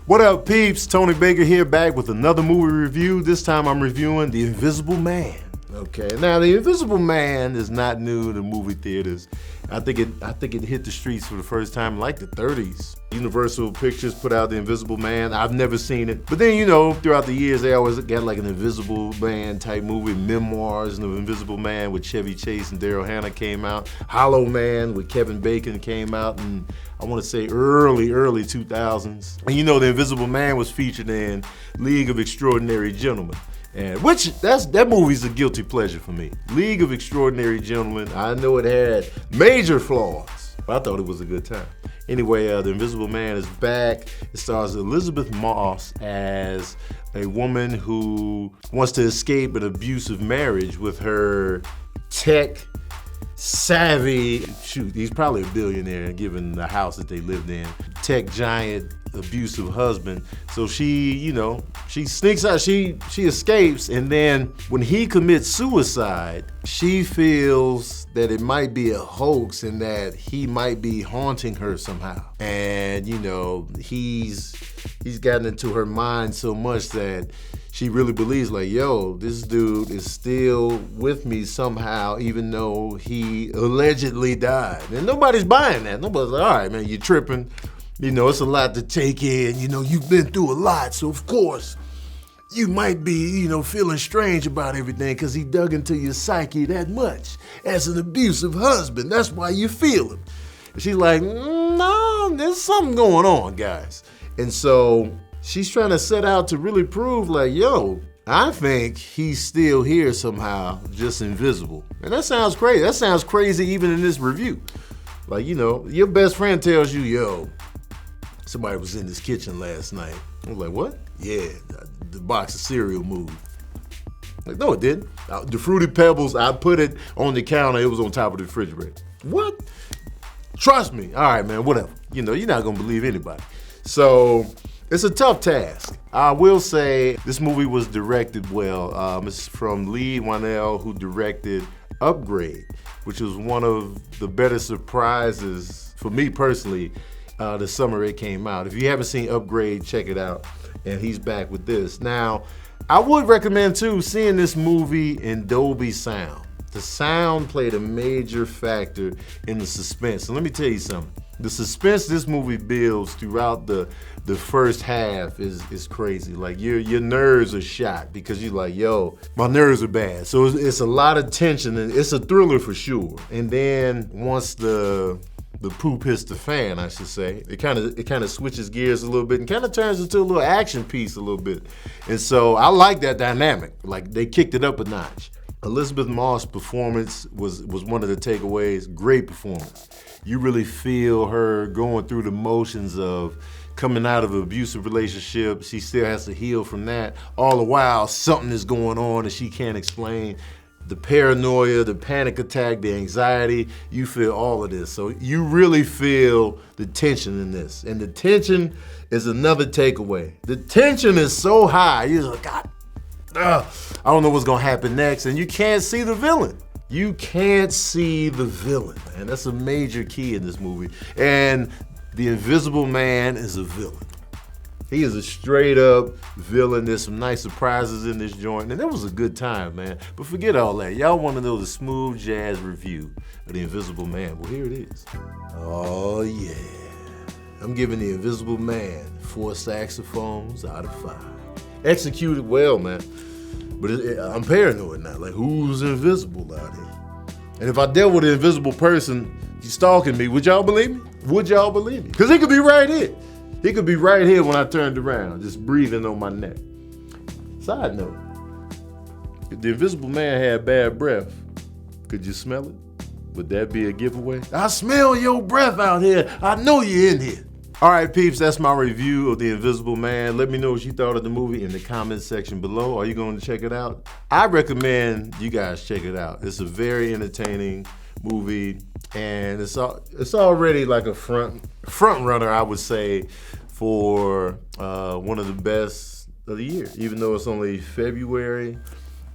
What up, peeps? Tony Baker here, back with another movie review. This time I'm reviewing The Invisible Man. Okay, now The Invisible Man is not new to movie theaters. I think it hit the streets for the first time in like the 30s. Universal Pictures put out The Invisible Man. I've never seen it. But then, throughout the years, they always got like an Invisible Man type movie. Memoirs of the Invisible Man with Chevy Chase and Daryl Hannah came out. Hollow Man with Kevin Bacon came out in, I want to say, early 2000s. And The Invisible Man was featured in League of Extraordinary Gentlemen. And that movie's a guilty pleasure for me. League of Extraordinary Gentlemen. I know it had major flaws, but I thought it was a good time. Anyway, The Invisible Man is back. It stars Elizabeth Moss as a woman who wants to escape an abusive marriage with her tech-savvy, he's probably a billionaire given the house that they lived in, tech giant, abusive husband. So she sneaks out, she escapes, and then when he commits suicide, she feels that it might be a hoax and that he might be haunting her somehow. And he's gotten into her mind so much that she really believes this dude is still with me somehow, even though he allegedly died. And nobody's buying that. Nobody's like, all right, man, you're tripping. It's a lot to take in. You've been through a lot, so of course you might be, feeling strange about everything because he dug into your psyche that much as an abusive husband. That's why you feel him. And she's like, no, there's something going on, guys. And so she's trying to set out to really prove I think he's still here somehow, just invisible. And that sounds crazy. That sounds crazy even in this review. Your best friend tells you, somebody was in this kitchen last night. I was like, what? Yeah, the box of cereal moved. Like, no, it didn't. The Fruity Pebbles, I put it on the counter. It was on top of the refrigerator. What? Trust me. All right, man, whatever. You're not going to believe anybody. So it's a tough task. I will say this movie was directed well. It's from Lee Whannell, who directed Upgrade, which was one of the better surprises for me personally the summer it came out. If you haven't seen Upgrade, check it out. And he's back with this. Now, I would recommend too seeing this movie in Dolby Sound. The sound played a major factor in the suspense. And let me tell you something. The suspense this movie builds throughout the first half is crazy. Like your nerves are shot because you're like, my nerves are bad. So it's a lot of tension and it's a thriller for sure. And then once the poop hits the fan, I should say, it kind of switches gears a little bit and kind of turns into a little action piece a little bit. And so I like that dynamic. Like they kicked it up a notch. Elizabeth Moss' performance was one of the takeaways. Great performance. You really feel her going through the motions of coming out of an abusive relationship. She still has to heal from that. All the while, something is going on that she can't explain. The paranoia, the panic attack, the anxiety, you feel all of this. So you really feel the tension in this. And the tension is another takeaway. The tension is so high, you're like, God, I don't know what's gonna happen next. And you can't see the villain. You can't see the villain, man. That's a major key in this movie. And the Invisible Man is a villain. He is a straight up villain. There's some nice surprises in this joint, and it was a good time, man. But forget all that. Y'all want to know the smooth jazz review of The Invisible Man? Well, here it is. Oh, yeah. I'm giving The Invisible Man 4 saxophones out of 5. Executed well, man. But I'm paranoid now. Like, who's invisible out here? And if I dealt with an invisible person stalking me, would y'all believe me? Would y'all believe me? Because he could be right here. He could be right here when I turned around, just breathing on my neck. Side note, if the Invisible Man had bad breath, could you smell it? Would that be a giveaway? I smell your breath out here. I know you're in here. All right, peeps, that's my review of The Invisible Man. Let me know what you thought of the movie in the comments section below. Are you going to check it out? I recommend you guys check it out. It's a very entertaining movie, and it's already like a front runner, I would say, for one of the best of the year. Even though it's only February,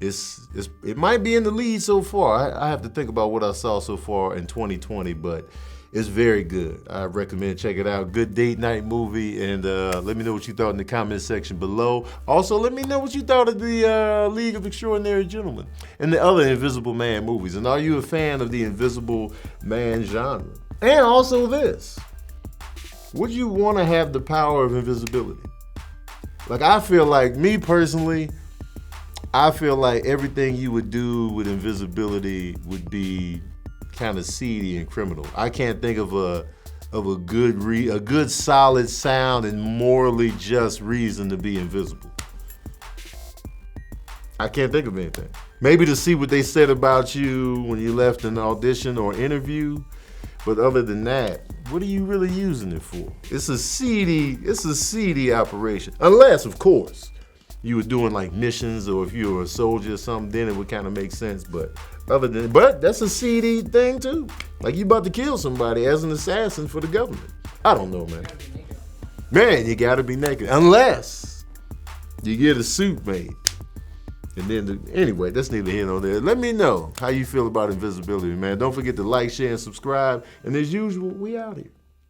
it might be in the lead so far. I have to think about what I saw so far in 2020, but it's very good. I recommend check it out. Good date night movie, and let me know what you thought in the comment section below. Also, let me know what you thought of the League of Extraordinary Gentlemen and the other Invisible Man movies. And are you a fan of the Invisible Man genre? And also this, would you want to have the power of invisibility? Like, I feel like, me personally, I feel like everything you would do with invisibility would be kind of seedy and criminal. I can't think of a good solid sound and morally just reason to be invisible. I can't think of anything. Maybe to see what they said about you when you left an audition or interview, but other than that, what are you really using it for? It's a seedy operation. Unless, of course, you were doing like missions, or if you were a soldier or something, then it would kind of make sense. But but that's a seedy thing too. Like, you about to kill somebody as an assassin for the government. I don't know, man. Man, you gotta be naked. Unless you get a suit made. And then, anyway, that's neither here nor there. Let me know how you feel about invisibility, man. Don't forget to like, share, and subscribe. And as usual, we out here.